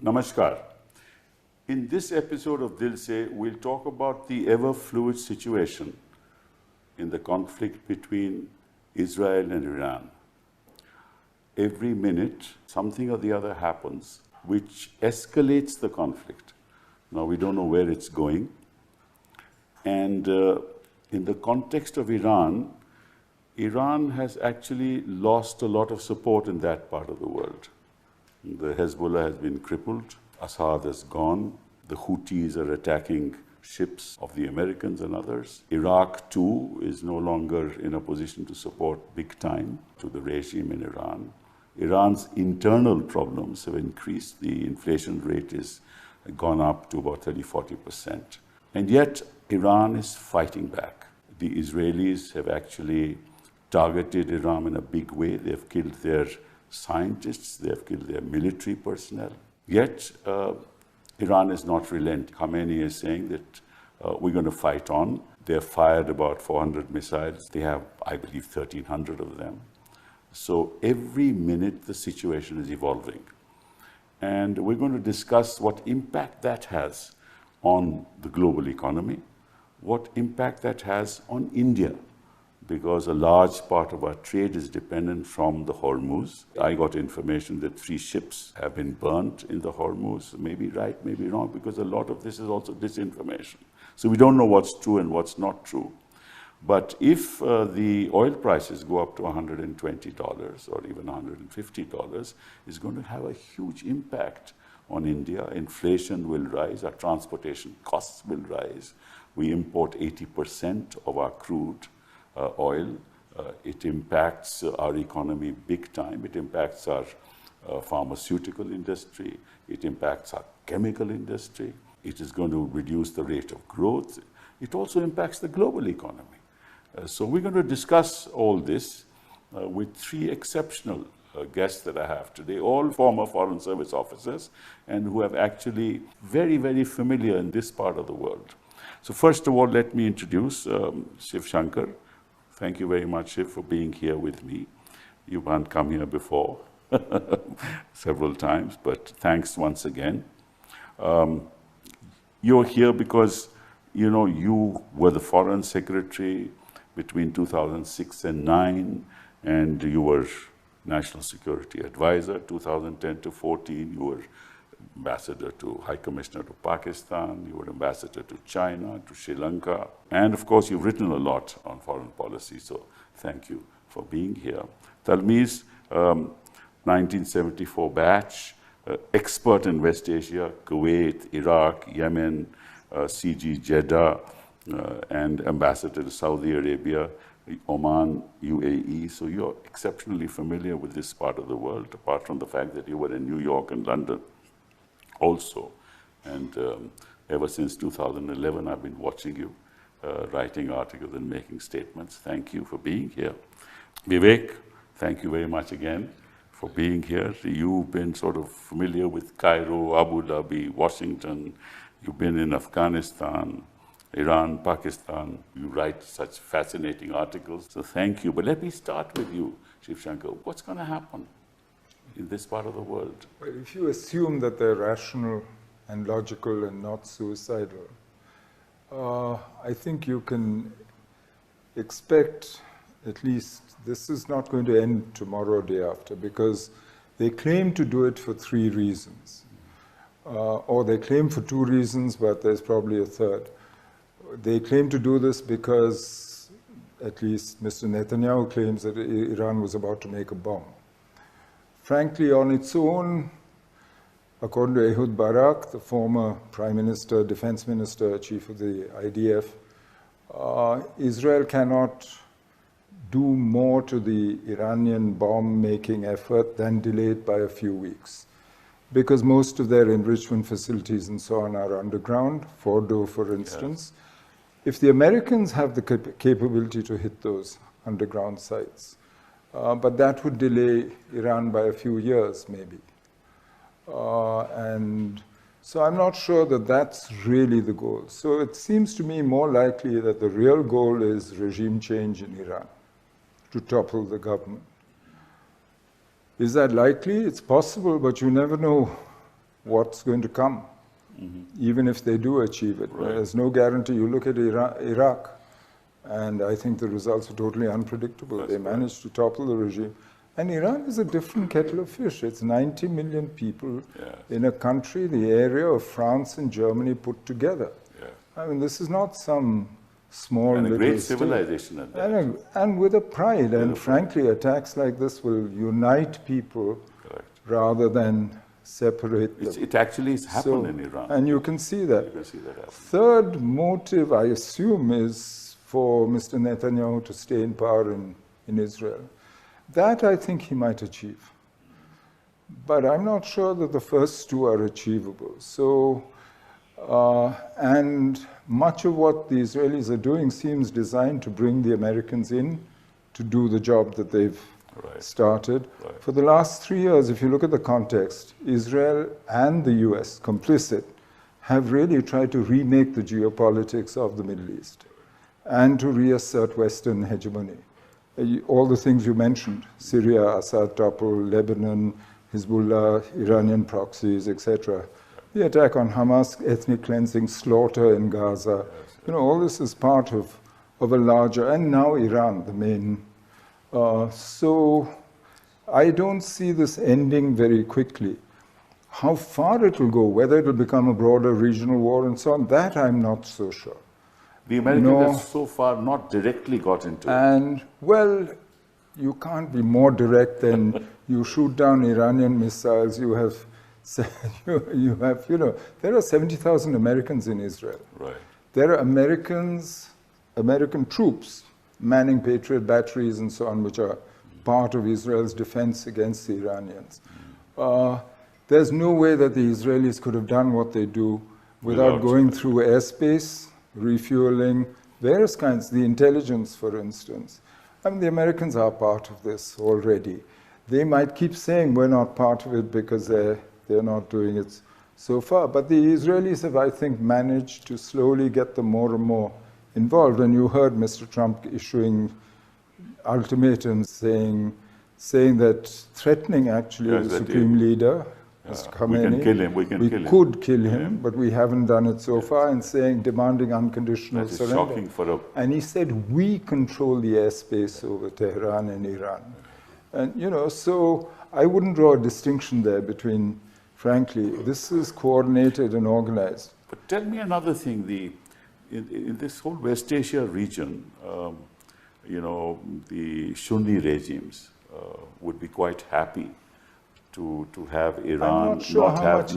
Namaskar. In this episode of Dil Se, we'll talk about the ever-fluid situation in the conflict between Israel and Iran. Every minute, something or the other happens which escalates the conflict. Now, we don't know where it's going. And in the context of Iran, Iran has actually lost a lot of support in that part of the world. The Hezbollah has been crippled, Assad has gone, the Houthis are attacking ships of the Americans and others. Iraq too is no longer in a position to support big time to the regime in Iran. Iran's internal problems have increased. The inflation rate has gone up to about 30-40%. And yet Iran is fighting back. The Israelis have actually targeted Iran in a big way. They've killed their scientists, they have killed their military personnel. Yet, Iran is not relenting. Khamenei is saying that we're going to fight on. They've fired about 400 missiles. They have, I believe, 1,300 of them. So every minute the situation is evolving. And we're going to discuss what impact that has on the global economy, what impact that has on India, because a large part of our trade is dependent from the Hormuz. I got information that 3 ships have been burnt in the Hormuz. Maybe right, maybe wrong, because a lot of this is also disinformation. So we don't know what's true and what's not true. But if the oil prices go up to $120 or even $150, it's going to have a huge impact on India. Inflation will rise, our transportation costs will rise. We import 80% of our crude oil. It impacts our economy big time. It impacts our pharmaceutical industry. It impacts our chemical industry. It is going to reduce the rate of growth. It also impacts the global economy. So we're going to discuss all this with 3 exceptional guests that I have today, all former Foreign Service officers and who have actually very, very familiar in this part of the world. So first of all, let me introduce Shiv Shankar. Thank you very much, Shiv, for being here with me. You haven't come here before several times, but thanks once again. You're here because, you know, you were the Foreign Secretary between 2006 and 2009, and you were National Security Advisor 2010 to 14. You were Ambassador to High Commissioner to Pakistan, you were Ambassador to China, to Sri Lanka, and of course you've written a lot on foreign policy, so thank you for being here. Talmiz, 1974 batch, expert in West Asia, Kuwait, Iraq, Yemen, CG Jeddah, and Ambassador to Saudi Arabia, Oman, UAE, so you're exceptionally familiar with this part of the world, apart from the fact that you were in New York and London also. And ever since 2011, I've been watching you, writing articles and making statements. Thank you for being here. Vivek, thank you very much again for being here. You've been sort of familiar with Cairo, Abu Dhabi, Washington. You've been in Afghanistan, Iran, Pakistan. You write such fascinating articles. So thank you. But let me start with you, Shiv Shankar. What's going to happen in this part of the world? Well, if you assume that they're rational and logical and not suicidal, I think you can expect, at least this is not going to end tomorrow or day after, because they claim to do it for 3 reasons. Or they claim for 2 reasons, but there's probably a third. They claim to do this because, at least Mr. Netanyahu claims that Iran was about to make a bomb. Frankly, on its own, according to Ehud Barak, the former Prime Minister, Defense Minister, Chief of the IDF, Israel cannot do more to the Iranian bomb-making effort than delay it by a few weeks, because most of their enrichment facilities and so on are underground, Fordo, for instance. Yes. If the Americans have the capability to hit those underground sites, but that would delay Iran by a few years, maybe. And so I'm not sure that that's really the goal. So it seems to me more likely that the real goal is regime change in Iran, to topple the government. Is that likely? It's possible, but you never know what's going to come, even if they do achieve it. Right. There's no guarantee. You look at Iraq, and I think the results are totally unpredictable. They managed to topple the regime. And Iran is a different kettle of fish. It's 90 million people in a country, the area of France and Germany put together. I mean, this is not some small and a little great state. civilization at that. And with a pride. And frankly, attacks like this will unite people rather than separate them. It actually has happened in Iran. And you can see that. You can see that happen. Third motive, I assume, is for Mr. Netanyahu to stay in power in Israel. That I think he might achieve. But I'm not sure that the first two are achievable. So, and much of what the Israelis are doing seems designed to bring the Americans in to do the job that they've started. For the last 3 years, if you look at the context, Israel and the US, complicit, have really tried to remake the geopolitics of the Middle East and to reassert Western hegemony. All the things you mentioned, Syria, Assad topple, Lebanon, Hezbollah, Iranian proxies, etc. The attack on Hamas, ethnic cleansing, slaughter in Gaza. You know, all this is part of a larger, and now Iran, the main. So I don't see this ending very quickly. How far it will go, whether it will become a broader regional war and so on, that I'm not so sure. The Americans have so far not directly got into it. And, well, you can't be more direct than you shoot down Iranian missiles. You have, you know, there are 70,000 Americans in Israel. Right. There are American troops manning Patriot batteries and so on, which are part of Israel's defense against the Iranians. There's no way that the Israelis could have done what they do without going through airspace, refueling, various kinds, the intelligence, for instance. I mean, the Americans are part of this already. They might keep saying we're not part of it because they're not doing it so far. But the Israelis have, I think, managed to slowly get them more and more involved. And you heard Mr. Trump issuing ultimatums saying that threatening actually the Supreme Leader, Mr. Khamenei, we can kill him, we could kill him, but we haven't done it so far, and demanding unconditional surrender. Shocking for And he said, we control the airspace over Tehran and Iran. And, you know, so I wouldn't draw a distinction there between, frankly, this is coordinated and organized. But tell me another thing, in this whole West Asia region, you know, the Sunni regimes would be quite happy to have Iran not have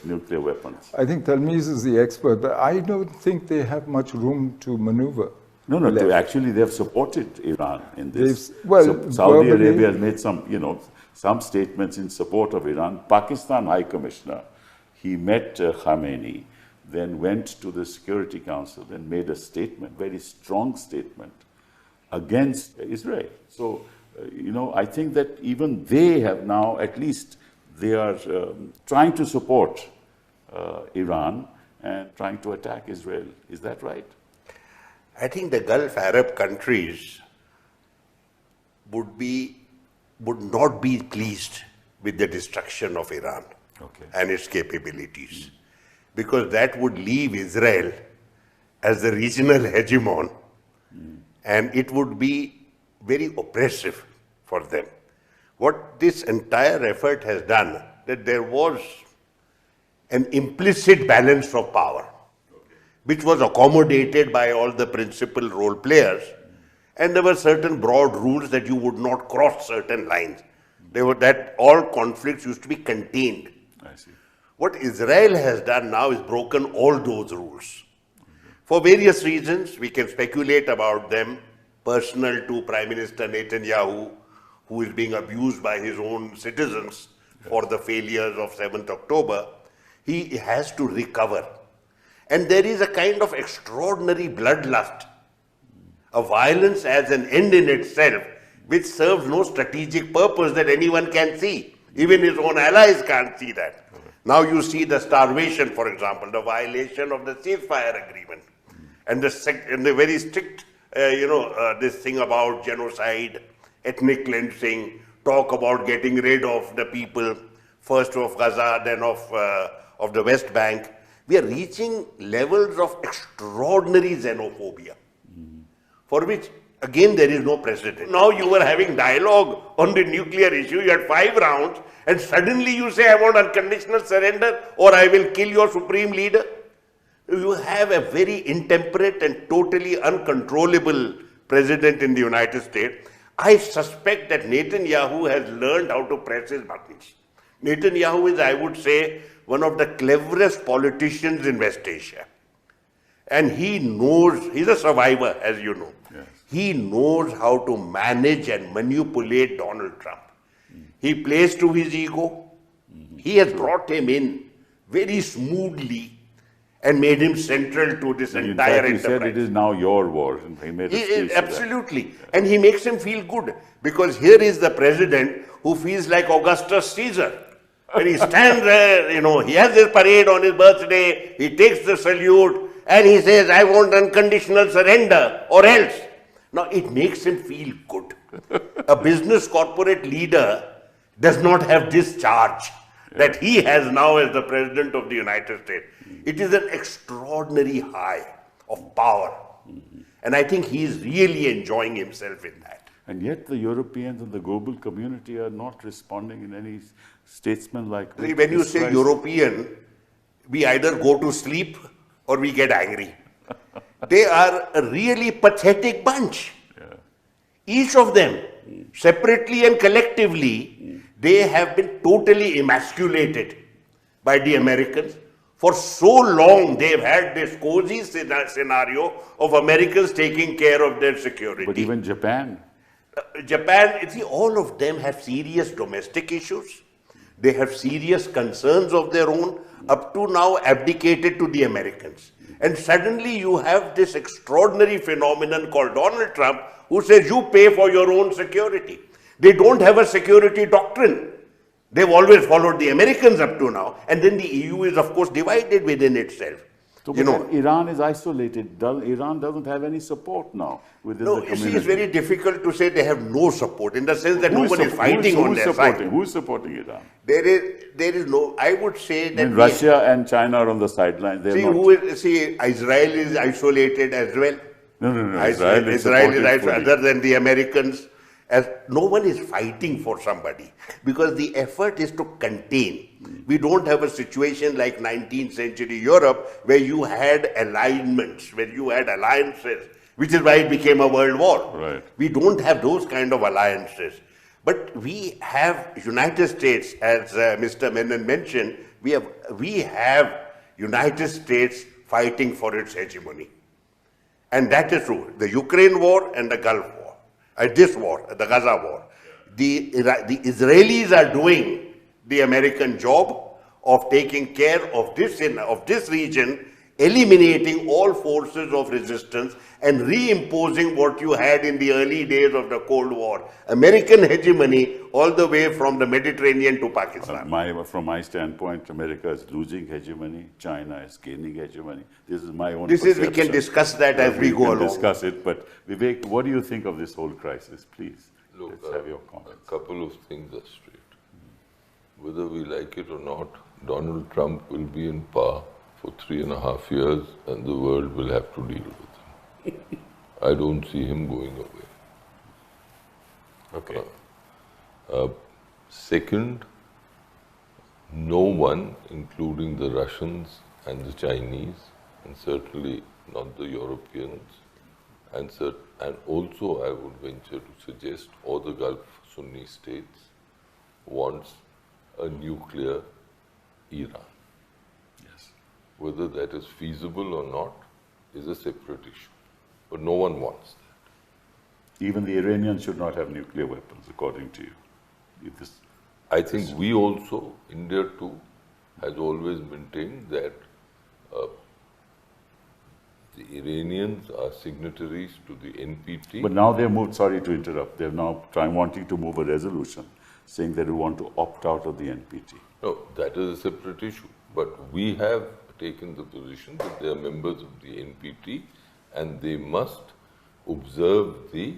nuclear weapons. I think Talmiz is the expert, but I don't think they have much room to maneuver. No, they have supported Iran in this. Well, Saudi Arabia has made some statements in support of Iran. Pakistan High Commissioner, he met Khamenei, then went to the Security Council and made a statement, very strong statement, against Israel. So, you know, I think that even they have now, at least they are trying to support Iran and trying to attack Israel. Is that right? I think the Gulf Arab countries would not be pleased with the destruction of Iran and its capabilities, because that would leave Israel as the regional hegemon, and it would be very oppressive for them. What this entire effort has done, that there was an implicit balance of power, which was accommodated by all the principal role players, and there were certain broad rules that you would not cross certain lines. That all conflicts used to be contained. I see. What Israel has done now is broken all those rules. For various reasons, we can speculate about them, personal to Prime Minister Netanyahu, who is being abused by his own citizens for the failures of 7th October. He has to recover. And there is a kind of extraordinary bloodlust, a violence as an end in itself, which serves no strategic purpose that anyone can see. Even his own allies can't see that. Now you see the starvation, for example, the violation of the ceasefire agreement, and the very strict, this thing about genocide, ethnic cleansing, talk about getting rid of the people first of Gaza, then of the West Bank. We are reaching levels of extraordinary xenophobia, for which, again, there is no precedent. Now you were having dialogue on the nuclear issue, you had 5 rounds, and suddenly you say, I want unconditional surrender, or I will kill your supreme leader. You have a very intemperate and totally uncontrollable president in the United States. I suspect that Netanyahu has learned how to press his buttons. Netanyahu is, I would say, one of the cleverest politicians in West Asia. And he knows, he's a survivor, as you know. Yes. He knows how to manage and manipulate Donald Trump. He plays to his ego. He has brought him in very smoothly and made him central to this entire enterprise. He said it is now your war. And he made a speech absolutely. Yeah. And he makes him feel good, because here is the president who feels like Augustus Caesar. And he stands there, you know, he has his parade on his birthday, he takes the salute, and he says, I want unconditional surrender or else. Now, it makes him feel good. A business corporate leader does not have this charge that he has now as the President of the United States. It is an extraordinary high of power. And I think he is really enjoying himself in that. And yet the Europeans and the global community are not responding in any statesman-like way. When you say European, we either go to sleep or we get angry. They are a really pathetic bunch. Yeah. Each of them, separately and collectively, they have been totally emasculated by the Americans. For so long, they've had this cozy scenario of Americans taking care of their security. But even Japan. Japan, you see, all of them have serious domestic issues. They have serious concerns of their own, up to now abdicated to the Americans. And suddenly you have this extraordinary phenomenon called Donald Trump, who says you pay for your own security. They don't have a security doctrine. They've always followed the Americans up to now. And then the EU is, of course, divided within itself. So, you know, Iran is isolated. Iran doesn't have any support now within the community. You see, it's very difficult to say they have no support, in the sense that no one is fighting on their side. Who's supporting Iran? There is no, I would say that... Russia and China are on the sidelines. Israel is isolated as well. No. Israel is isolated, other than the Americans. As no one is fighting for somebody, because the effort is to contain. We don't have a situation like 19th century Europe, where you had alignments, where you had alliances, which is why it became a world war. Right. We don't have those kind of alliances. But we have United States, as Mr. Menon mentioned, we have United States fighting for its hegemony. And that is true. The Ukraine war and the Gulf War. This war, the Gaza war. The Israelis are doing the American job of taking care of this region, eliminating all forces of resistance and reimposing what you had in the early days of the Cold War. American hegemony all the way from the Mediterranean to Pakistan. From my standpoint, America is losing hegemony, China is gaining hegemony. This is my own perception. We can discuss that as we go along. We can discuss it, but Vivek, what do you think of this whole crisis? Please, let's have your comments. A couple of things are straight. Whether we like it or not, Donald Trump will be in power for 3.5 years and the world will have to deal with him. I don't see him going away. Okay. Second, no one, including the Russians and the Chinese, and certainly not the Europeans, and also I would venture to suggest all the Gulf Sunni states, wants a nuclear Iran. Yes. Whether that is feasible or not is a separate issue. But no one wants that. Even the Iranians should not have nuclear weapons, according to you. I think we also, India too, has always maintained that the Iranians are signatories to the NPT. But now they've moved, sorry to interrupt, they're now wanting to move a resolution saying that they want to opt out of the NPT. No, that is a separate issue. But we have taken the position that they are members of the NPT and they must observe the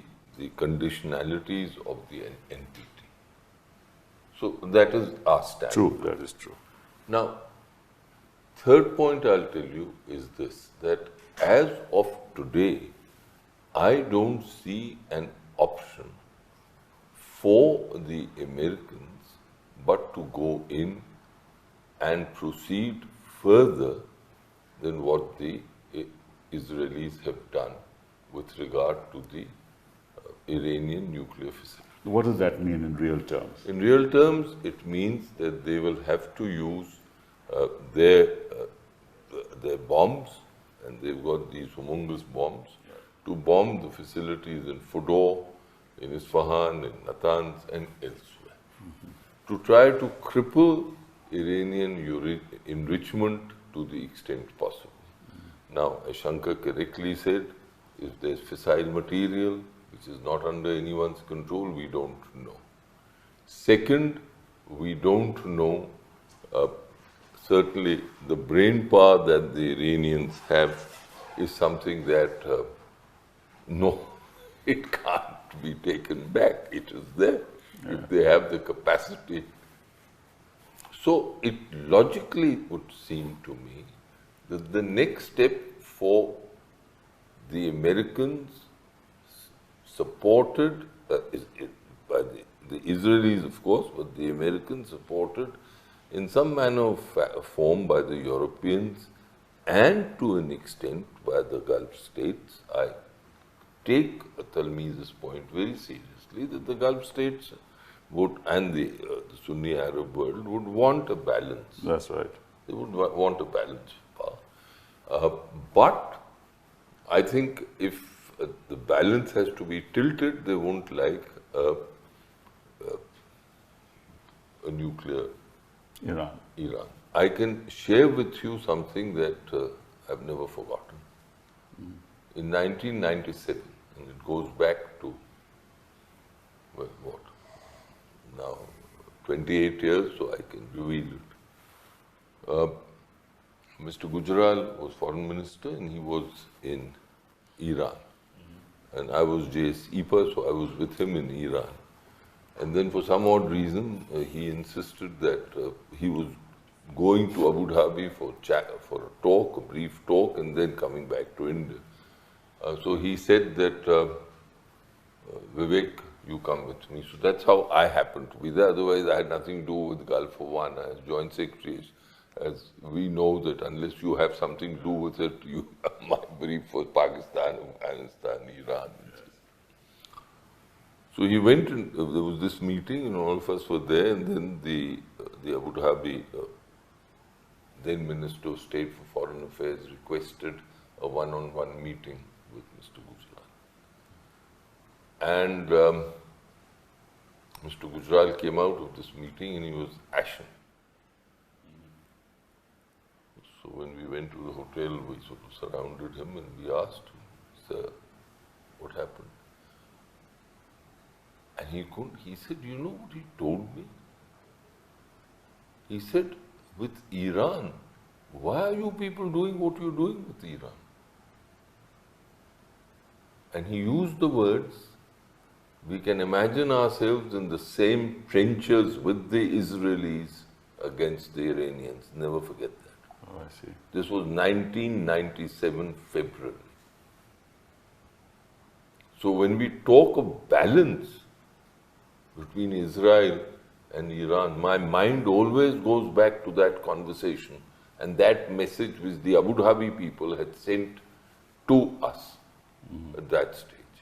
conditionalities of the NPT. So that is our stand. True, that is true. Now, third point I'll tell you is this, that as of today, I don't see an option for the Americans but to go in and proceed further than what the Israelis have done with regard to the Iranian nuclear facility. What does that mean in real terms? In real terms, it means that they will have to use their bombs, and they've got these humongous bombs, to bomb the facilities in Fordow, in Isfahan, in Natanz, and elsewhere, to try to cripple Iranian enrichment to the extent possible. Now, as Shankar correctly said, if there's fissile material which is not under anyone's control, we don't know. Second, we don't know certainly the brain power that the Iranians have is something that no, it can't be taken back. It is there if they have the capacity. So it logically would seem to me that the next step for the Americans, supported by the Israelis, of course, but the Americans supported in some manner of form by the Europeans and to an extent by the Gulf states. I take Talmiza's point very seriously that the Gulf states would, and the Sunni Arab world would want a balance. That's right. They would want a balance of power. But I think if the balance has to be tilted, they won't like a nuclear Iran. I can share with you something that I've never forgotten. In 1997, and it goes back to, well, what, now 28 years, so I can reveal it. Mr. Gujral was foreign minister and he was in Iran. And I was JS EPA, so I was with him in Iran. And then for some odd reason, he insisted that he was going to Abu Dhabi for a talk, a brief talk, and then coming back to India. So he said that, Vivek, you come with me. So that's how I happened to be there. Otherwise, I had nothing to do with Gulf War I as Joint Secretaries. As we know that unless you have something to do with it, my brief was Pakistan, Afghanistan, Iran. So he went and there was this meeting and all of us were there, and then the Abu Dhabi then Minister of State for Foreign Affairs requested a one-on-one meeting with Mr. Gujral. And Mr. Gujral came out of this meeting and he was ashen. So when we went to the hotel, we sort of surrounded him and we asked him, "Sir, what happened?" And he said, "You know what he told me?" He said, "With Iran, why are you people doing what you're doing with Iran?" And he used the words, "We can imagine ourselves in the same trenches with the Israelis against the Iranians." Never forget that. Oh, I see. This was 1997 February. So when we talk of balance between Israel and Iran, my mind always goes back to that conversation and that message which the Abu Dhabi people had sent to us at that stage.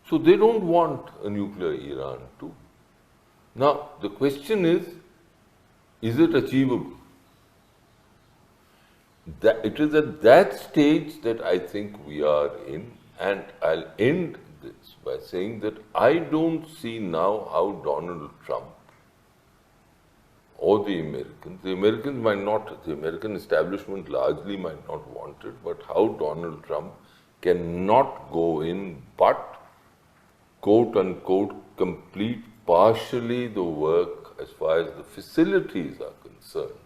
So they don't want a nuclear Iran too. Now the question is it achievable? It is at that stage that I think we are in, and I'll end this by saying that I don't see now how Donald Trump or the Americans might not, the American establishment largely might not want it, but how Donald Trump cannot go in but, quote unquote, complete partially the work as far as the facilities are concerned,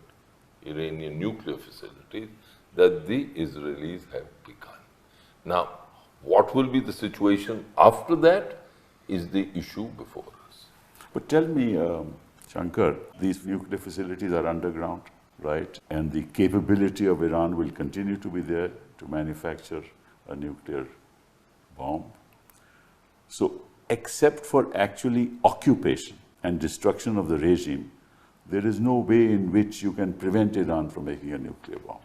Iranian nuclear facilities, that the Israelis have begun. Now, what will be the situation after that is the issue before us. But tell me, Shankar, these nuclear facilities are underground, right? And the capability of Iran will continue to be there to manufacture a nuclear bomb. So, except for actually occupation and destruction of the regime, there is no way in which you can prevent Iran from making a nuclear bomb.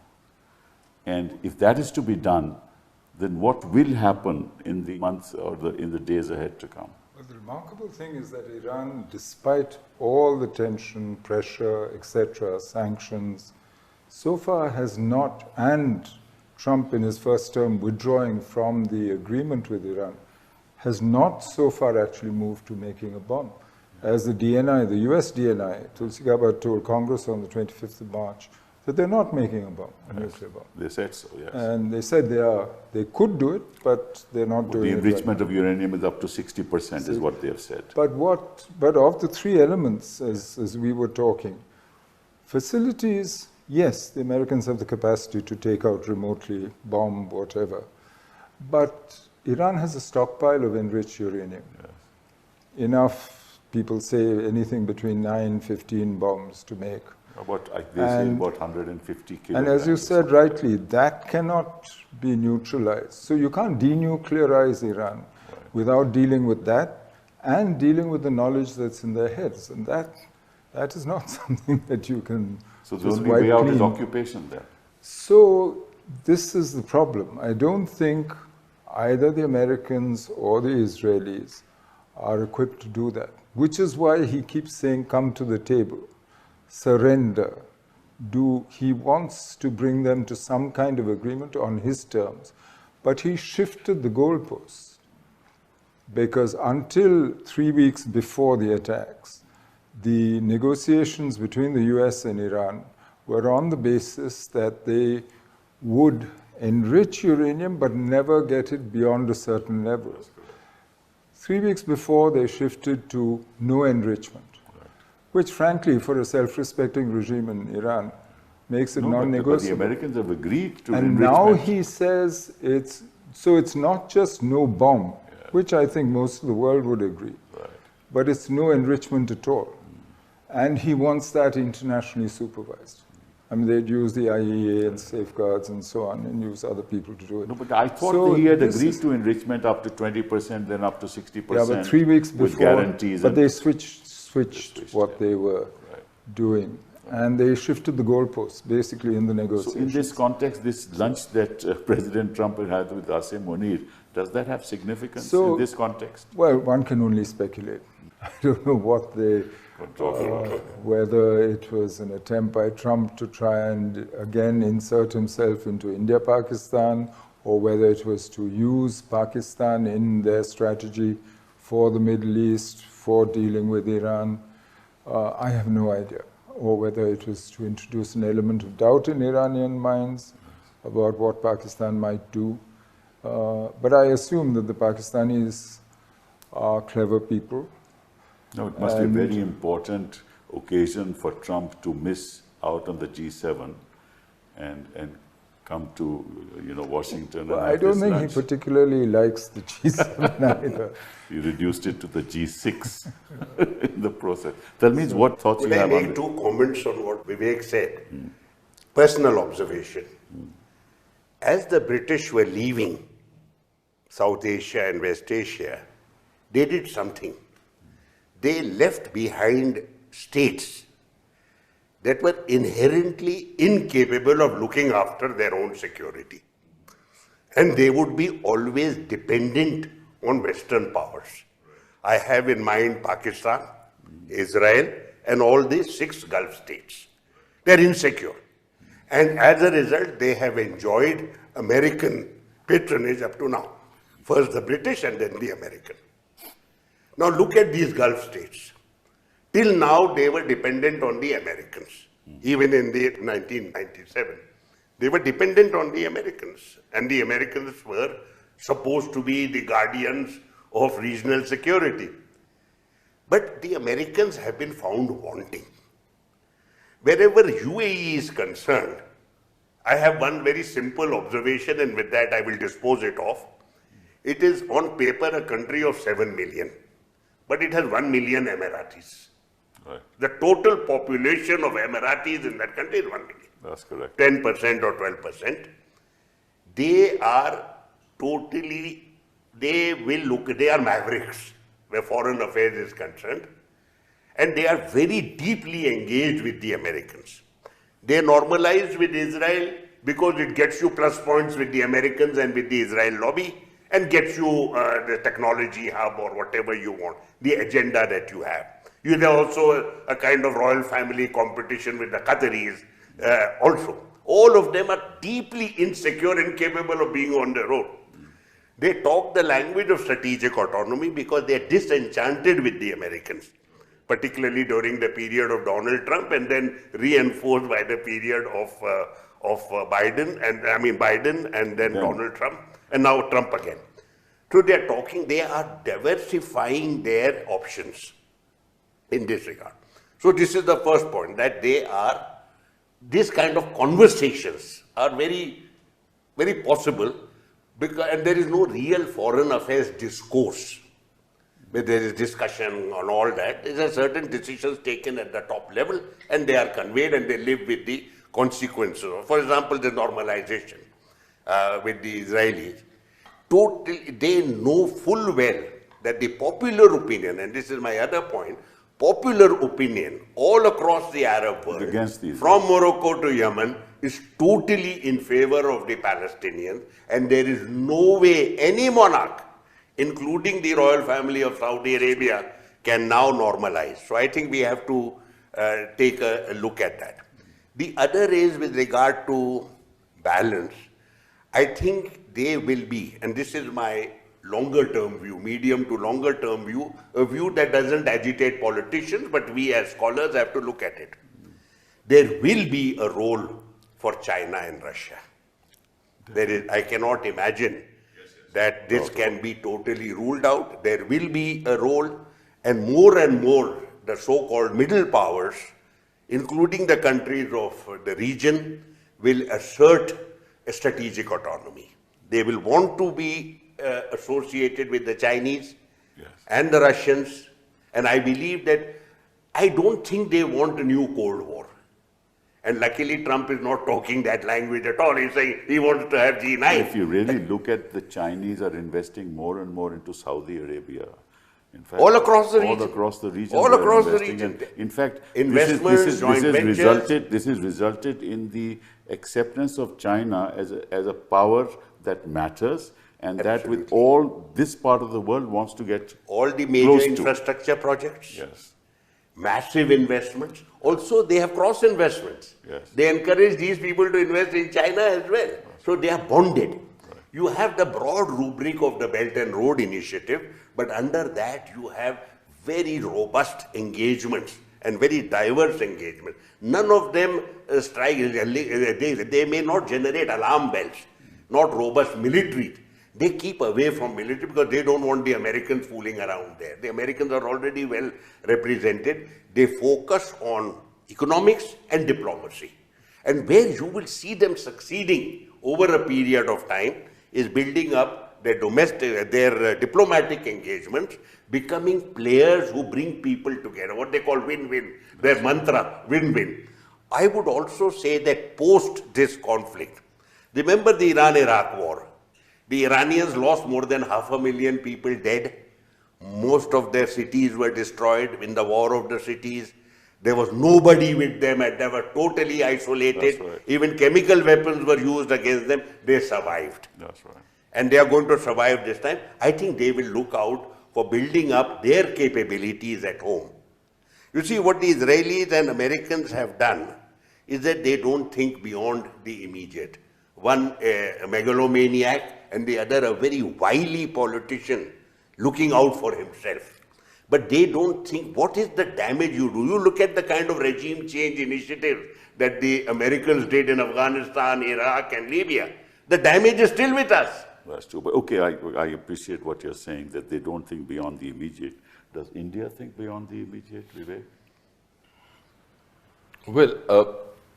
And if that is to be done, then what will happen in the months or in the days ahead to come? Well, the remarkable thing is that Iran, despite all the tension, pressure, etc., sanctions, so far has not, and Trump in his first term withdrawing from the agreement with Iran, has not so far actually moved to making a bomb. As the DNI, the US DNI, Tulsi Gabbard told Congress on the 25th of March that they're not making a bomb, a nuclear bomb. They said so, yes. And they said they could do it, but they're not doing it. The enrichment of uranium is up to 60% is what they have said. But of the three elements, as we were talking, facilities, yes, the Americans have the capacity to take out remotely, bomb, whatever. But Iran has a stockpile of enriched uranium. Yes. Enough, people say, anything between 9, 15 bombs to make. They say about 150 kilograms. And as you said rightly, that cannot be neutralized. So you can't denuclearize Iran without dealing with that and dealing with the knowledge that's in their heads. And that is not something that you can So the only way out is occupation then. So this is the problem. I don't think either the Americans or the Israelis are equipped to do that, which is why he keeps saying, come to the table, surrender. He wants to bring them to some kind of agreement on his terms, but he shifted the goalposts because until 3 weeks before the attacks, the negotiations between the US and Iran were on the basis that they would enrich uranium but never get it beyond a certain level. 3 weeks before, they shifted to no enrichment, which frankly, for a self-respecting regime in Iran, makes it non-negotiable. But the Americans have agreed to and enrichment. now he says it's not just no bomb, which I think most of the world would agree, but it's no enrichment at all. And he wants that internationally supervised. I mean, they'd use the IAEA and safeguards and so on, and use other people to do it. No, but I thought he had agreed to enrichment up to 20%, then up to 60%. Yeah, but 3 weeks before, with guarantees. But they switched what they were doing. And they shifted the goalposts, basically, in the negotiations. So in this context, this lunch that President Trump had with Asim Munir, does that have significance in this context? Well, one can only speculate. I don't know what they... whether it was an attempt by Trump to try and again insert himself into India-Pakistan, or whether it was to use Pakistan in their strategy for the Middle East, for dealing with Iran, I have no idea. Or whether it was to introduce an element of doubt in Iranian minds about what Pakistan might do. But I assume that the Pakistanis are clever people. No, it must be a very important occasion for Trump to miss out on the G7 and come to Washington. Well, and I don't think lunch. he particularly likes the G7 either. He reduced it to the G6 in the process. That means what thoughts you have on I make 2 comments on what Vivek said. Personal observation. As the British were leaving South Asia and West Asia, they did something. They left behind states that were inherently incapable of looking after their own security. And they would be always dependent on Western powers. I have in mind Pakistan, Israel, and all these 6 Gulf states. They're insecure. And as a result, they have enjoyed American patronage up to now. First the British and then the American. Now look at these Gulf states. Till now, they were dependent on the Americans. Even in the 1997, they were dependent on the Americans. And the Americans were supposed to be the guardians of regional security. But the Americans have been found wanting. Wherever UAE is concerned, I have one very simple observation, and with that I will dispose it off. It is on paper a country of 7 million. But it has 1 million Emiratis. Right. The total population of Emiratis in that country is 1 million. That's correct. 10% or 12%. They are totally, they are mavericks where foreign affairs is concerned. And they are very deeply engaged with the Americans. They normalize with Israel because it gets you plus points with the Americans and with the Israel lobby and gets you the technology hub or whatever you want, the agenda that you have. You have also a kind of royal family competition with the Qataris also. All of them are deeply insecure, incapable of being on the road. They talk the language of strategic autonomy because they are disenchanted with the Americans, particularly during the period of Donald Trump and then reinforced by the period of Biden and then Donald Trump and now Trump again. So they are talking, they are diversifying their options in this regard. So this is the first point, that they are, this kind of conversations are very, very possible because, and there is no real foreign affairs discourse where there is discussion on all that. There are certain decisions taken at the top level and they are conveyed and they live with the consequences. For example, the normalization with the Israelis. Totally, they know full well that the popular opinion, and this is my other point, popular opinion all across the Arab world, from Morocco to Yemen, is totally in favor of the Palestinians, and there is no way any monarch, including the royal family of Saudi Arabia, can now normalize. So I think we have to take a look at that. The other is with regard to balance. I think they will be, and this is my longer term view, medium to longer term view, a view that doesn't agitate politicians, but we as scholars have to look at it. There will be a role for China and Russia. There is, I cannot imagine that this can be totally ruled out. There will be a role, and more the so-called middle powers, including the countries of the region, will assert a strategic autonomy. They will want to be associated with the Chinese and the Russians, and I believe that, I don't think they want a new Cold War. And luckily Trump is not talking that language at all. He's saying he wants to have G9. If you really look at, the Chinese are investing more and more into Saudi Arabia. In fact, all across the region. All across the region. All across the region. And in fact, investments, this has resulted in the acceptance of China as a power that matters, and that with all this part of the world wants to get all the major infrastructure projects. Yes. Massive investments. Also, they have cross investments. Yes. They encourage these people to invest in China as well. So they are bonded. Right. You have the broad rubric of the Belt and Road Initiative, but under that you have very robust engagements and very diverse engagements. None of them they may not generate alarm bells, not robust military. They keep away from military because they don't want the Americans fooling around there. The Americans are already well represented. They focus on economics and diplomacy. And where you will see them succeeding over a period of time is building up their diplomatic engagements, becoming players who bring people together, what they call win-win, their mantra, win-win. I would also say that post this conflict, remember the Iran-Iraq war. The Iranians lost more than 500,000 people dead. Most of their cities were destroyed in the war of the cities. There was nobody with them, and they were totally isolated. That's right. Even chemical weapons were used against them. They survived. That's right. And they are going to survive this time. I think they will look out for building up their capabilities at home. You see, what the Israelis and Americans have done is that they don't think beyond the immediate. One a megalomaniac and the other a very wily politician looking out for himself. But they don't think, what is the damage you do? You look at the kind of regime change initiatives that the Americans did in Afghanistan, Iraq and Libya. The damage is still with us. That's true. But okay, I appreciate what you're saying, that they don't think beyond the immediate. Does India think beyond the immediate, Vivek? Well,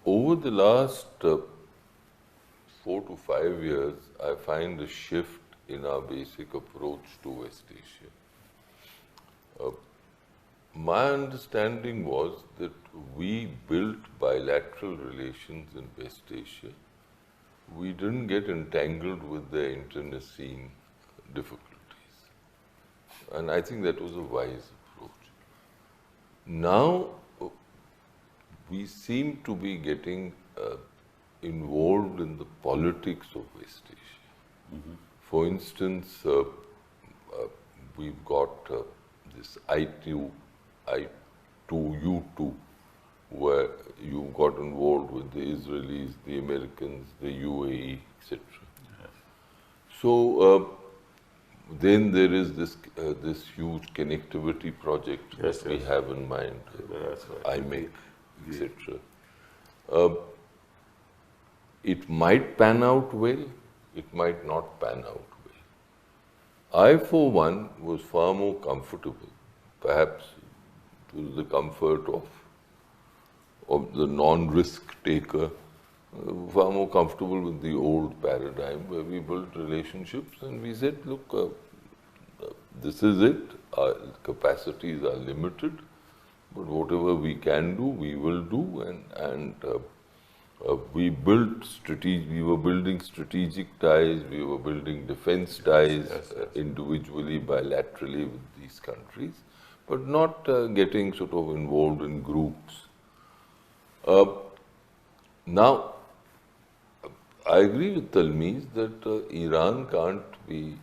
over the last 4 to 5 years, I find a shift in our basic approach to West Asia. my understanding was that we built bilateral relations in West Asia. We didn't get entangled with their internecine difficulties. And I think that was a wise approach. Now, we seem to be getting involved in the politics of West Asia. For instance, we've got this I2, U2, where you got involved with the Israelis, the Americans, the UAE, etc. So then there is this huge connectivity project that we have in mind, IMEC, etc. It might pan out well, it might not pan out well. I, for one, was far more comfortable, perhaps to the comfort of the non-risk taker, far more comfortable with the old paradigm where we built relationships and we said, look, this is it, our capacities are limited, but whatever we can do, we will do, and we were building strategic ties, we were building defense ties individually, bilaterally with these countries, but not getting sort of involved in groups. Now, I agree with Talmiz that Iran can't be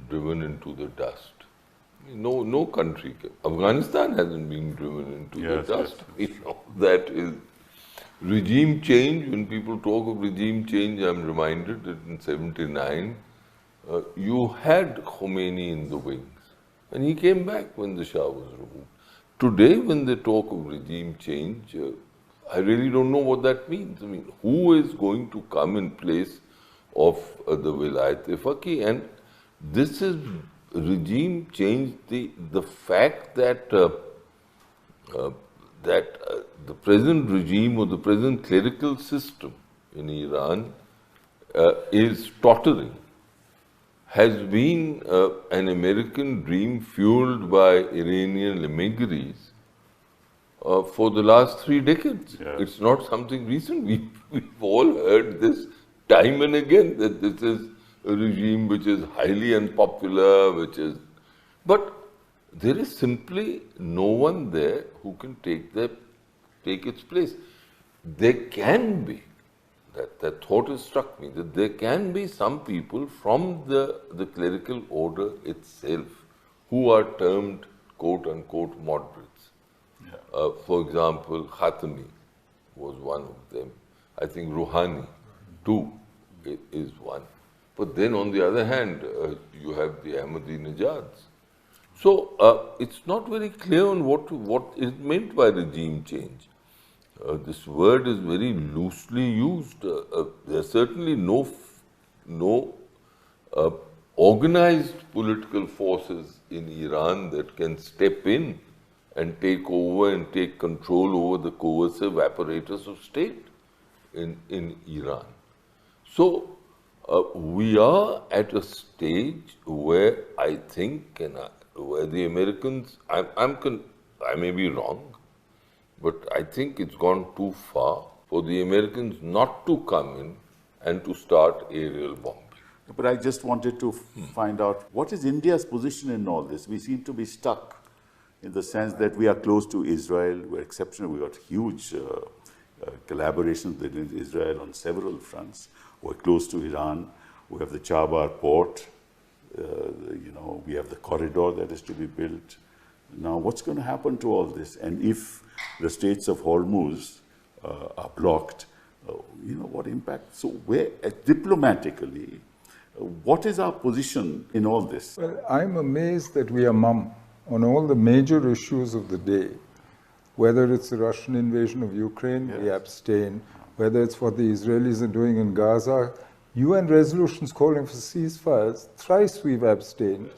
driven into the dust. No country can. Afghanistan hasn't been driven into the dust. That is regime change. When people talk of regime change, I'm reminded that in '79, you had Khomeini in the wings, and he came back when the Shah was removed. Today, when they talk of regime change, I really don't know what that means. I mean, who is going to come in place of the Vilayat-e-Faqih? And this is regime change. The fact that the present regime or the present clerical system in Iran is tottering has been an American dream fueled by Iranian emigres for the last 3 decades. It's not something recent. We've all heard this time and again, that this is a regime which is highly unpopular, but there is simply no one there who can take its place. There can be, that thought has struck me, that there can be some people from the clerical order itself who are termed quote-unquote moderates. For example, Khatami was one of them. I think Rouhani too is one. But then on the other hand, you have the Ahmadinejads. So it's not very clear on what is meant by regime change. This word is very loosely used. There are certainly no organized political forces in Iran that can step in and take over and take control over the coercive apparatus of state in Iran. So we are at a stage where I think, where the Americans, I may be wrong, but I think it's gone too far for the Americans not to come in and to start aerial bombing. But I just wanted to find out, what is India's position in all this? We seem to be stuck in the sense that we are close to Israel. We're exceptional. We got huge collaborations with Israel on several fronts. We're close to Iran. We have the Chabar port. We have the corridor that is to be built. Now, what's going to happen to all this? And if the Straits of Hormuz are blocked, what impact? So, diplomatically, what is our position in all this? Well, I'm amazed that we are mum on all the major issues of the day. Whether it's the Russian invasion of Ukraine, we abstain. Whether it's what the Israelis are doing in Gaza, UN resolutions calling for ceasefires, thrice we've abstained.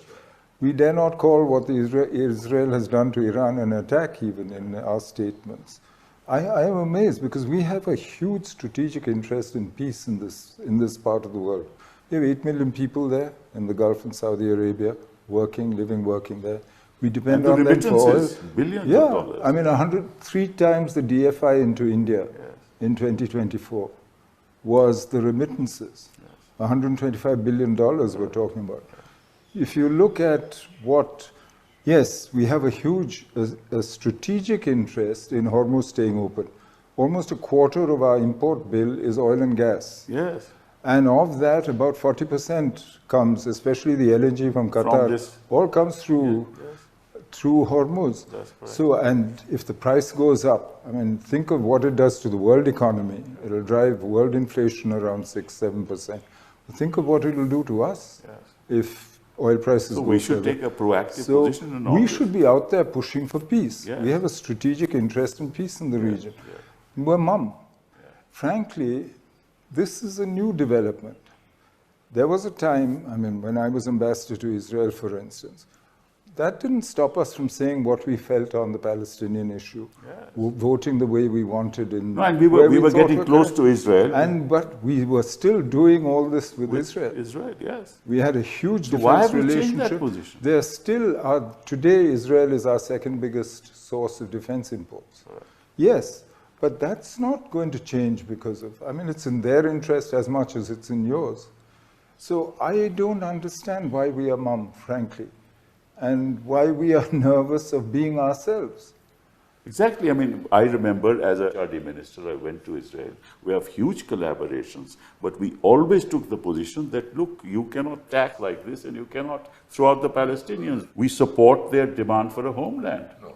We dare not call what Israel has done to Iran an attack even in our statements. I am amazed because we have a huge strategic interest in peace in this part of the world. We have 8 million people there in the Gulf and Saudi Arabia, living, working there. We depend And on them for oil. remittances, billions of dollars. I mean, 103 times the DFI into India in 2024 was the remittances. $125 billion we're talking about. If you look at what, yes, we have a huge, a strategic interest in Hormuz staying open. Almost a quarter of our import bill is oil and gas. Yes. And of that, about 40% comes, especially the LNG from Qatar, all comes through through Hormuz. That's correct. So, and if the price goes up, I mean, think of what it does to the world economy. It'll drive world inflation around 6-7%. Think of what it'll do to us if oil prices go So we should further. take a proactive position in all we this. should be out there pushing for peace. Yes. We have a strategic interest in peace in the region. We're mum. Frankly, this is a new development. There was a time, I mean, when I was ambassador to Israel, for instance, that didn't stop us from saying what we felt on the Palestinian issue, voting the way we wanted. No, and we were getting close to Israel. But we were still doing all this with Israel. Israel, yes. We had a huge So defense why have we changed relationship. that position? There still are, today Israel is our second biggest source of defense imports. Yes, but that's not going to change because of, I mean, it's in their interest as much as it's in yours. So I don't understand why we are mum, frankly, and why we are nervous of being ourselves. Exactly. I mean, I remember as a RD minister, I went to Israel. We have huge collaborations, but we always took the position that, look, you cannot tax like this and you cannot throw out the Palestinians. We support their demand for a homeland. No,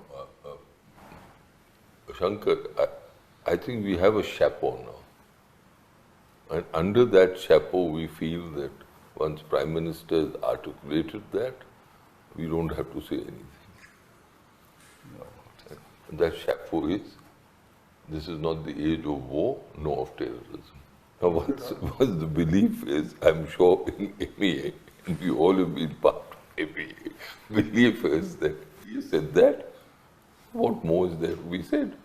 Shankar, I think we have a chapeau now. And under that chapeau, we feel that once Prime Minister has articulated that, we don't have to say anything. And that chapeau is, this is not the age of war, nor of terrorism. Now, what the belief is, I'm sure in MEA, and we all have been part of MEA, belief is that he said that, what more is there to be said?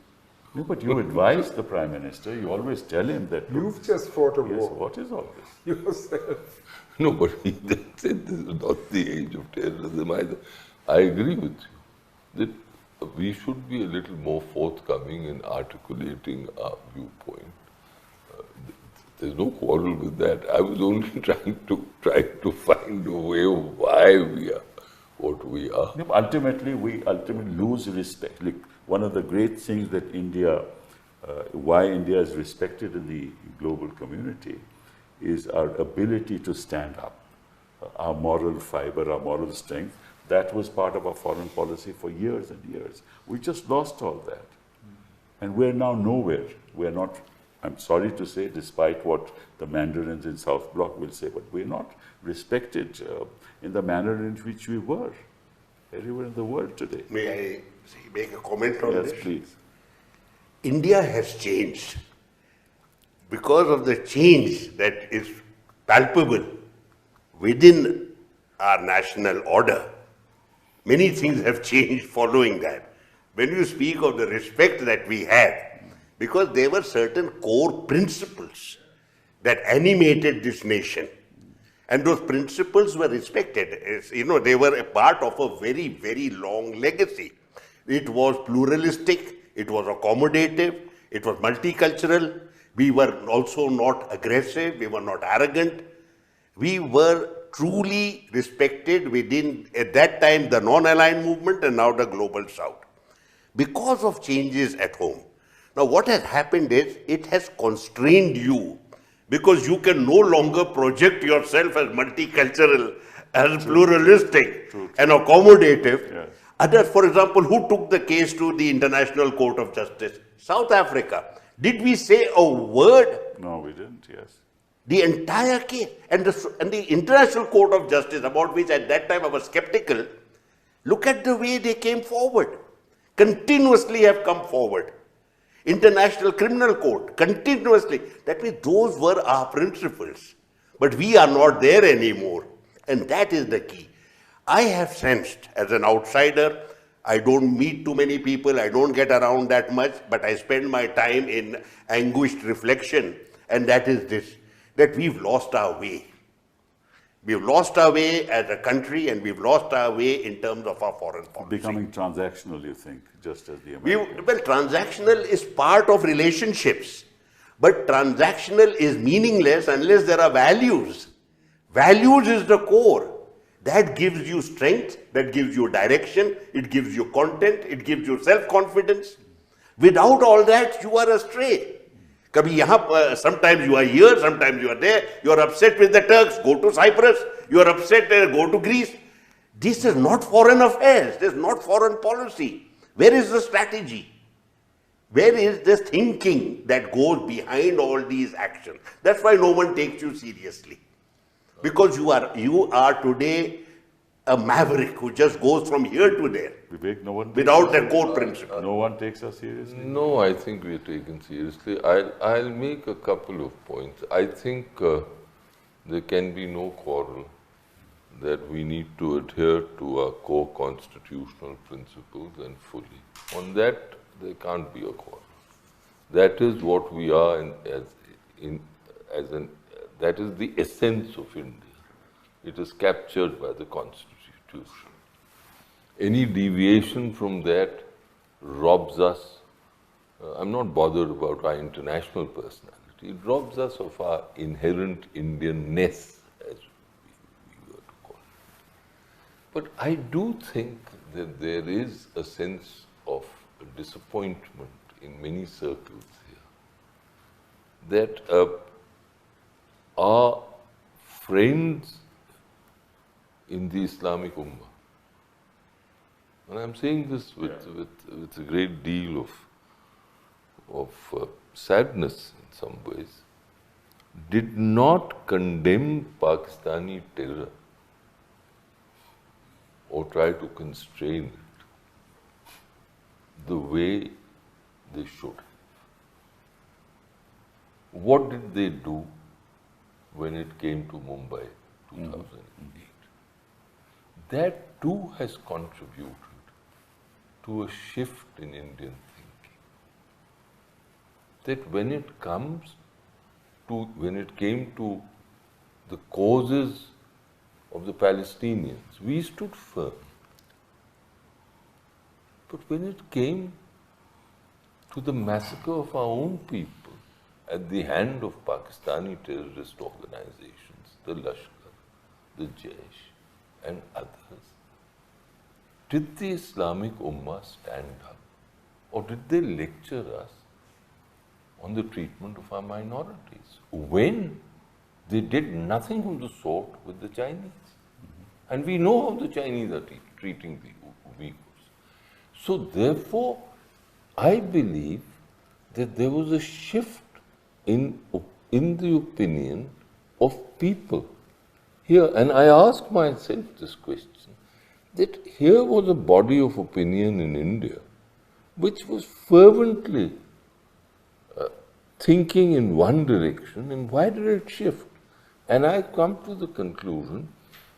No, but you advise the Prime Minister, you always tell him that. You've just fought a Yes, war what is all this? yourself. No, but he then said this is not the age of terrorism either. I agree with you that we should be a little more forthcoming in articulating our viewpoint. There's no quarrel with that. I was only trying to find a way of why we are what we are. No, ultimately, we lose respect. Like one of the great things that India, why India is respected in the global community, is our ability to stand up, our moral fiber, our moral strength. That was part of our foreign policy for years and years. We just lost all that. And we're now nowhere. We're not, I'm sorry to say, despite what the Mandarins in South Block will say, but we're not respected in the manner in which we were everywhere in the world today. May I make a comment on this? Yes, please. India has changed. Because of the change that is palpable within our national order, many things have changed following that. When you speak of the respect that we had, because there were certain core principles that animated this nation, and those principles were respected. You know, they were a part of a very, very long legacy. It was pluralistic, it was accommodative, it was multicultural. We were also not aggressive, we were not arrogant. We were truly respected within, at that time, the non-aligned movement and now the global south. Because of changes at home. Now what has happened is, it has constrained you because you can no longer project yourself as multicultural, as pluralistic and accommodative. Yes. Others, for example, who took the case to the International Court of Justice? South Africa. Did we say a word? No, we didn't, yes. The entire case. And the International Court of Justice, about which at that time I was skeptical, look at the way they came forward. Continuously have come forward. International Criminal Court, continuously. That means those were our principles. But we are not there anymore. And that is the key. I have sensed, as an outsider, I don't meet too many people, I don't get around that much, but I spend my time in anguished reflection, and that is this, that we've lost our way. We've lost our way as a country, and we've lost our way in terms of our foreign policy. Becoming transactional, you think, just as the Americans. Well, transactional is part of relationships, but transactional is meaningless unless there are values. Values is the core. That gives you strength, that gives you direction, it gives you content, it gives you self-confidence. Without all that, you are astray. Sometimes you are here, sometimes you are there. You are upset with the Turks, go to Cyprus. You are upset, go to Greece. This is not foreign affairs. This is not foreign policy. Where is the strategy? Where is this thinking that goes behind all these actions? That's why no one takes you seriously. Because you are today a maverick who just goes from here to there. Vivek, no one without that core principle. No one takes us seriously? No, I think we are taken seriously. I'll make a couple of points. I think there can be no quarrel that we need to adhere to our core constitutional principles and fully. On that, there can't be a quarrel. That is what we are that is the essence of India. It is captured by the Constitution. Any deviation from that robs us. I'm not bothered about our international personality. It robs us of our inherent Indianness, as we were to call it. But I do think that there is a sense of disappointment in many circles here, that our friends in the Islamic Ummah, and I'm saying this with a great deal of sadness in some ways, did not condemn Pakistani terror or try to constrain it the way they should have. What did they do when it came to Mumbai 2008? That too has contributed to a shift in Indian thinking. That when it came to the causes of the Palestinians, we stood firm. But when it came to the massacre of our own people at the hand of Pakistani terrorist organizations, the Lashkar, the Jaish, and others, did the Islamic Ummah stand up, or did they lecture us on the treatment of our minorities when they did nothing of the sort with the Chinese? And we know how the Chinese are treating the Uyghurs. So therefore, I believe that there was a shift in the opinion of people here. And I ask myself this question, that here was a body of opinion in India which was fervently thinking in one direction, and why did it shift? And I come to the conclusion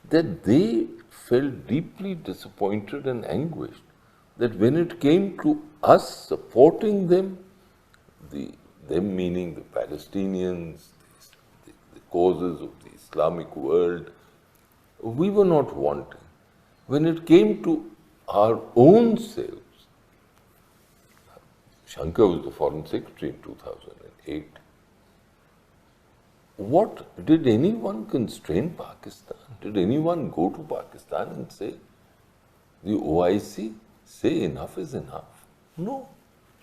that they felt deeply disappointed and anguished that when it came to us supporting them, them meaning the Palestinians, the causes of the Islamic world, we were not wanting. When it came to our own selves, Shankar was the Foreign Secretary in 2008. What did anyone constrain Pakistan? Did anyone go to Pakistan and say, the OIC, say enough is enough? No.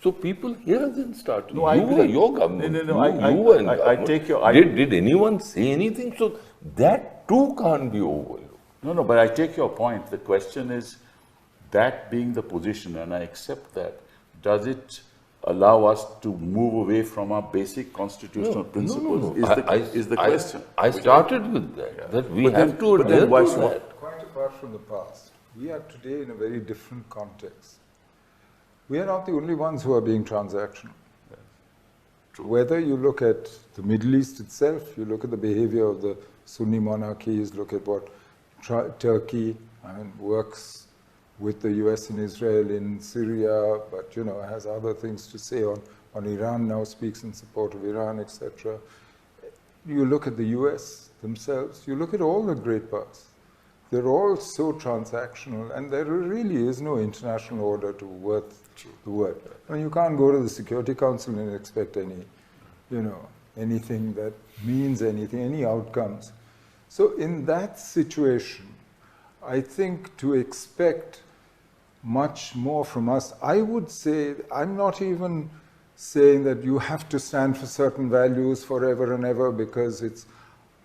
So people here then started. No, you were your government. You were in government. I take your... Did anyone say anything? So that too can't be overlooked. No, but I take your point. The question is, that being the position, and I accept that, does it allow us to move away from our basic constitutional principles? Is the question. I started with that, that we have to adhere to that. Quite apart from the past, we are today in a very different context. We are not the only ones who are being transactional. Whether you look at the Middle East itself, you look at the behavior of the Sunni monarchies, look at what Turkey works with the US and Israel in Syria, but has other things to say on Iran, now speaks in support of Iran, etc. you look at the US themselves, you look at all the great powers. They're all so transactional, and there really is no international order to worth the word. I mean, you can't go to the Security Council and expect any, anything that means anything, any outcomes. So in that situation, I think to expect much more from us, I would say, I'm not even saying that you have to stand for certain values forever and ever, because it's,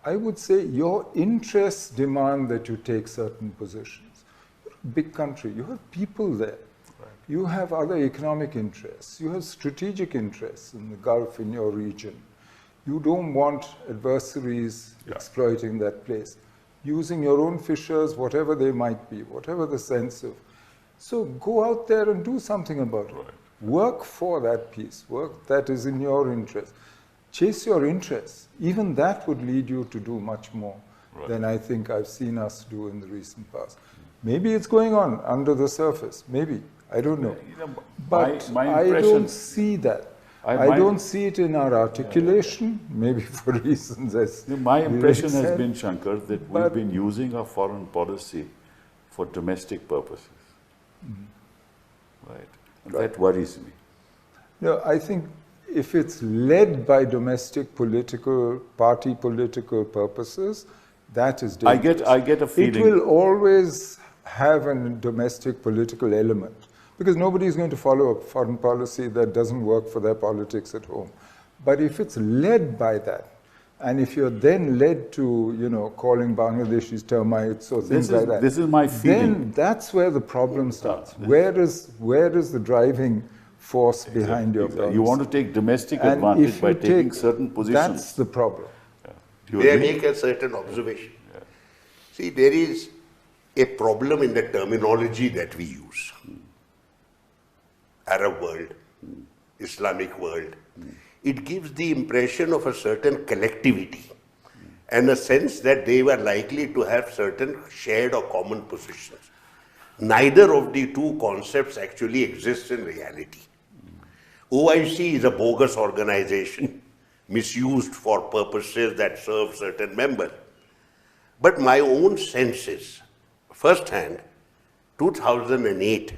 I would say your interests demand that you take certain positions. You're a big country, you have people there. Right. You have other economic interests, you have strategic interests in the Gulf, in your region. You don't want adversaries exploiting that place, using your own fissures, whatever they might be, whatever the sense of. So go out there and do something about it. Right. Work for that peace, work that is in your interest. Chase your interests. Even that would lead you to do much more than I think I've seen us do in the recent past. Maybe it's going on under the surface, maybe, I don't know. But my I don't see that. I don't see it in our articulation, maybe for reasons as my impression has been, Shankar, that we've been using our foreign policy for domestic purposes. Right. And that worries me. No, I think if it's led by domestic party political purposes, that is dangerous. I get a feeling. It will always have a domestic political element, because nobody is going to follow a foreign policy that doesn't work for their politics at home. But if it's led by that, and if you're then led to, calling Bangladeshis termites or things like that, this is my feeling. Then that's where the problem starts. Where is the driving force behind your problems? You want to take domestic advantage by taking certain positions. That's the problem. May I make a certain observation? See, there is a problem in the terminology that we use. Arab world, Islamic world. It gives the impression of a certain collectivity and a sense that they were likely to have certain shared or common positions. Neither of the two concepts actually exists in reality. OIC is a bogus organization, misused for purposes that serve certain members. But my own sense is, firsthand, 2008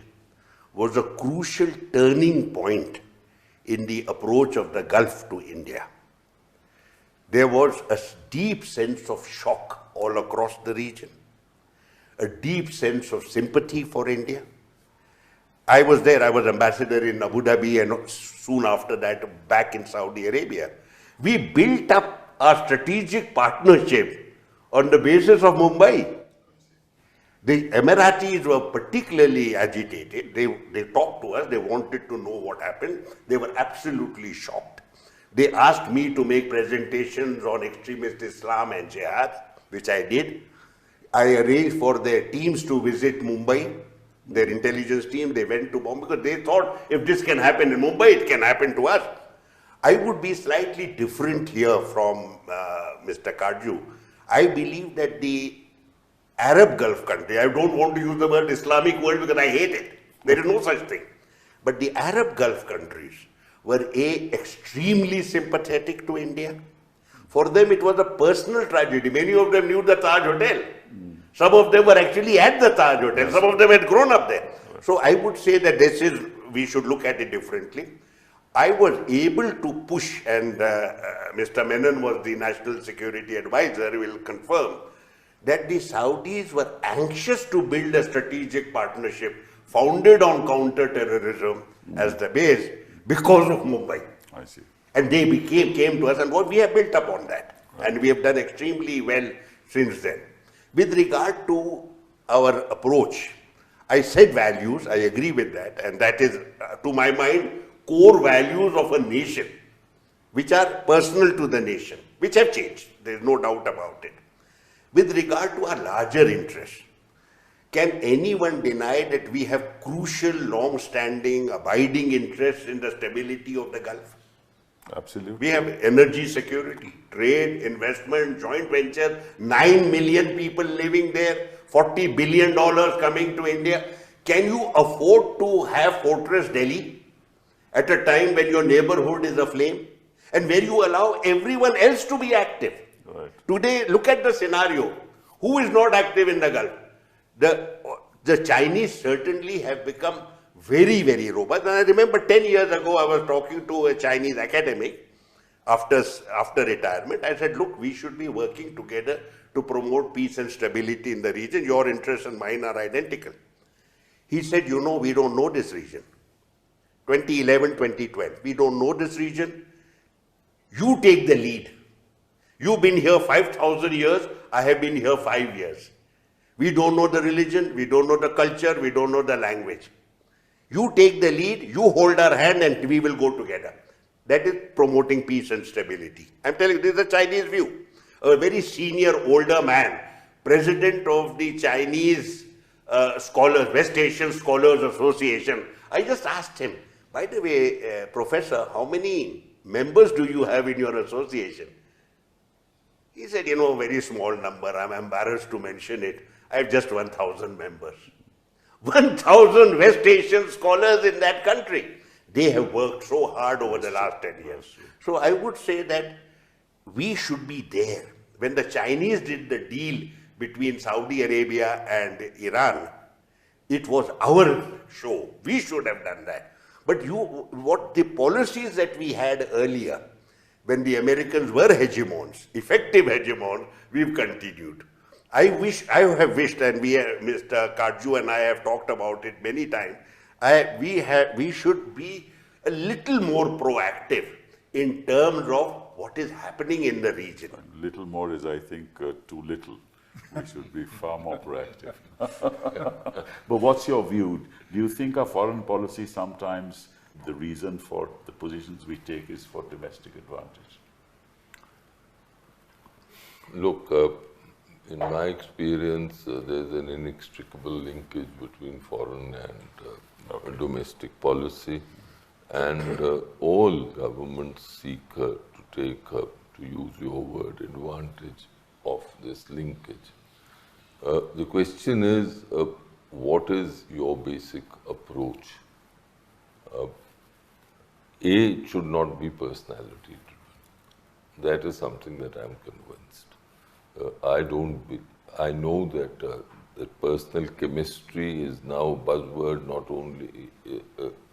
was a crucial turning point in the approach of the Gulf to India. There was a deep sense of shock all across the region, a deep sense of sympathy for India. I was there, I was ambassador in Abu Dhabi, and soon after that back in Saudi Arabia. We built up our strategic partnership on the basis of Mumbai. The Emiratis were particularly agitated. They talked to us, they wanted to know what happened. They were absolutely shocked. They asked me to make presentations on extremist Islam and jihad, which I did. I arranged for their teams to visit Mumbai, their intelligence team. They went to Mumbai because they thought if this can happen in Mumbai, it can happen to us. I would be slightly different here from Mr. Karju. I believe that the Arab Gulf country, I don't want to use the word Islamic world because I hate it. There is no such thing. But the Arab Gulf countries were extremely sympathetic to India. For them it was a personal tragedy. Many of them knew the Taj Hotel. Some of them were actually at the Taj Hotel. Some of them had grown up there. So I would say that we should look at it differently. I was able to push, and Mr. Menon was the National Security Advisor, will confirm, that the Saudis were anxious to build a strategic partnership founded on counter-terrorism as the base because of Mumbai. I see. And they came to us, and we have built up on that. Right. And we have done extremely well since then. With regard to our approach, I said values, I agree with that, and that is, to my mind, core values of a nation, which are personal to the nation, which have changed. There is no doubt about it. With regard to our larger interests, can anyone deny that we have crucial, long-standing, abiding interests in the stability of the Gulf? Absolutely. We have energy security, trade, investment, joint venture, 9 million people living there, $40 billion coming to India. Can you afford to have Fortress Delhi at a time when your neighborhood is aflame? and where you allow everyone else to be active. Right. Today, look at the scenario. Who is not active in the Gulf? The Chinese certainly have become very, very robust. And I remember 10 years ago, I was talking to a Chinese academic after retirement. I said, look, we should be working together to promote peace and stability in the region. Your interests and mine are identical. He said, you know, we don't know this region. 2011, 2012, we don't know this region. You take the lead. You've been here 5,000 years, I have been here 5 years. We don't know the religion, we don't know the culture, we don't know the language. You take the lead, you hold our hand, and we will go together. That is promoting peace and stability. I'm telling you, this is a Chinese view. A very senior, older man, president of the Chinese Scholars, West Asian Scholars Association. I just asked him, by the way, Professor, how many members do you have in your association? He said, you know, a very small number. I'm embarrassed to mention it. I have just 1,000 members. 1,000 West Asian scholars in that country. They have worked so hard over the last 10 years. So I would say that we should be there. When the Chinese did the deal between Saudi Arabia and Iran, it was our show. We should have done that. But what the policies that we had earlier, when the Americans were hegemons, effective hegemons, we've continued. I have wished, and Mr. Karju and I have talked about it many times, we should be a little more proactive in terms of what is happening in the region. Little more is, I think, too little. We should be far more proactive. But what's your view? Do you think our foreign policy sometimes, the reason for the positions we take is for domestic advantage? Look, in my experience, there's an inextricable linkage between foreign and domestic policy, and all governments seek to take, to use your word, advantage of this linkage. The question is, what is your basic approach? It should not be personality driven. That is something that I'm convinced. I know that that personal chemistry is now a buzzword not only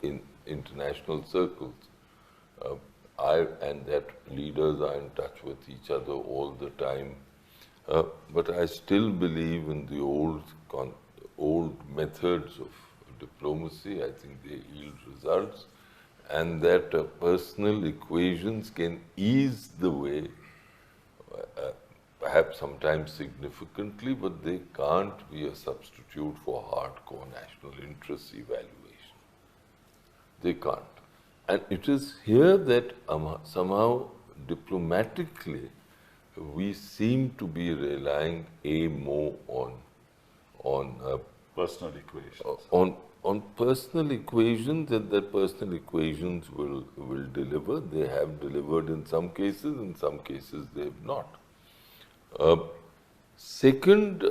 in international circles, and that leaders are in touch with each other all the time. But I still believe in the old methods of diplomacy. I think they yield results, and that personal equations can ease the way, perhaps sometimes significantly, but they can't be a substitute for hardcore national interest evaluation. They can't. And it is here that somehow diplomatically we seem to be relying more on personal equations. On personal equations, and that personal equations will deliver. They have delivered in some cases they have not. Second,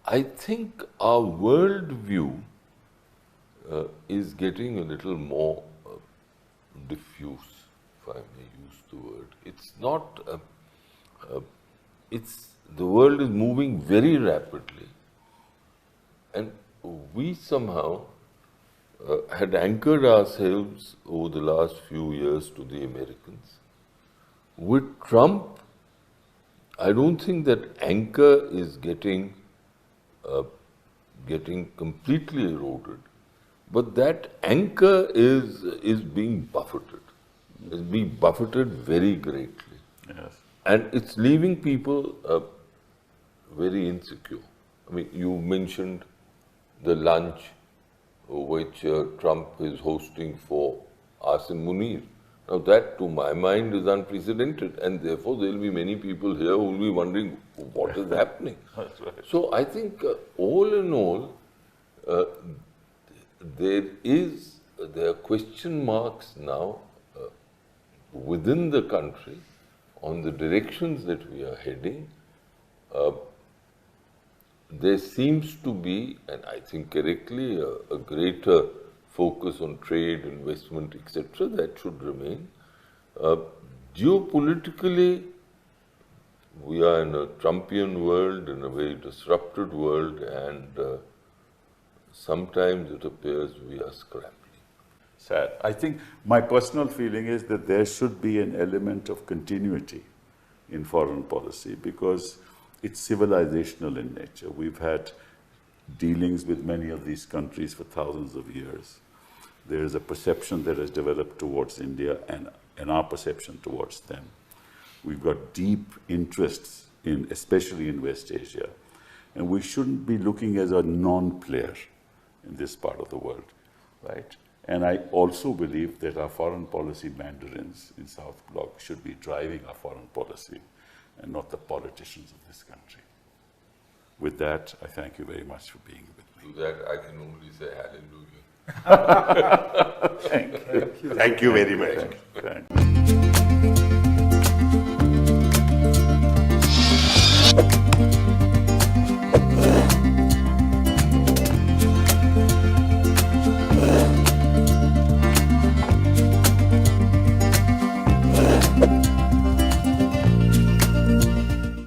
I think our worldview is getting a little more diffuse, if I may use the word. It's not, the world is moving very rapidly, and we somehow had anchored ourselves over the last few years to the Americans. With Trump, I don't think that anchor is getting completely eroded, but that anchor is being buffeted. It's being buffeted very greatly. Yes. And it's leaving people very insecure. I mean, you mentioned the lunch which Trump is hosting for Asim Munir. Now that, to my mind, is unprecedented, and therefore there will be many people here who will be wondering what is happening. That's right. So I think all in all, there are question marks now within the country on the directions that we are heading. There seems to be, and I think correctly, a greater focus on trade, investment, etc. That should remain. Geopolitically, we are in a Trumpian world, in a very disrupted world, and sometimes it appears we are scrambling. Sad. I think my personal feeling is that there should be an element of continuity in foreign policy because it's civilizational in nature. We've had dealings with many of these countries for thousands of years. There is a perception that has developed towards India and our perception towards them. We've got deep interests in, especially in West Asia, and we shouldn't be looking as a non-player in this part of the world, right? And I also believe that our foreign policy mandarins in South Bloc should be driving our foreign policy and not the politicians of this country. With that, I thank you very much for being with me. To that, I can only say hallelujah. Thank you very much. Thank you.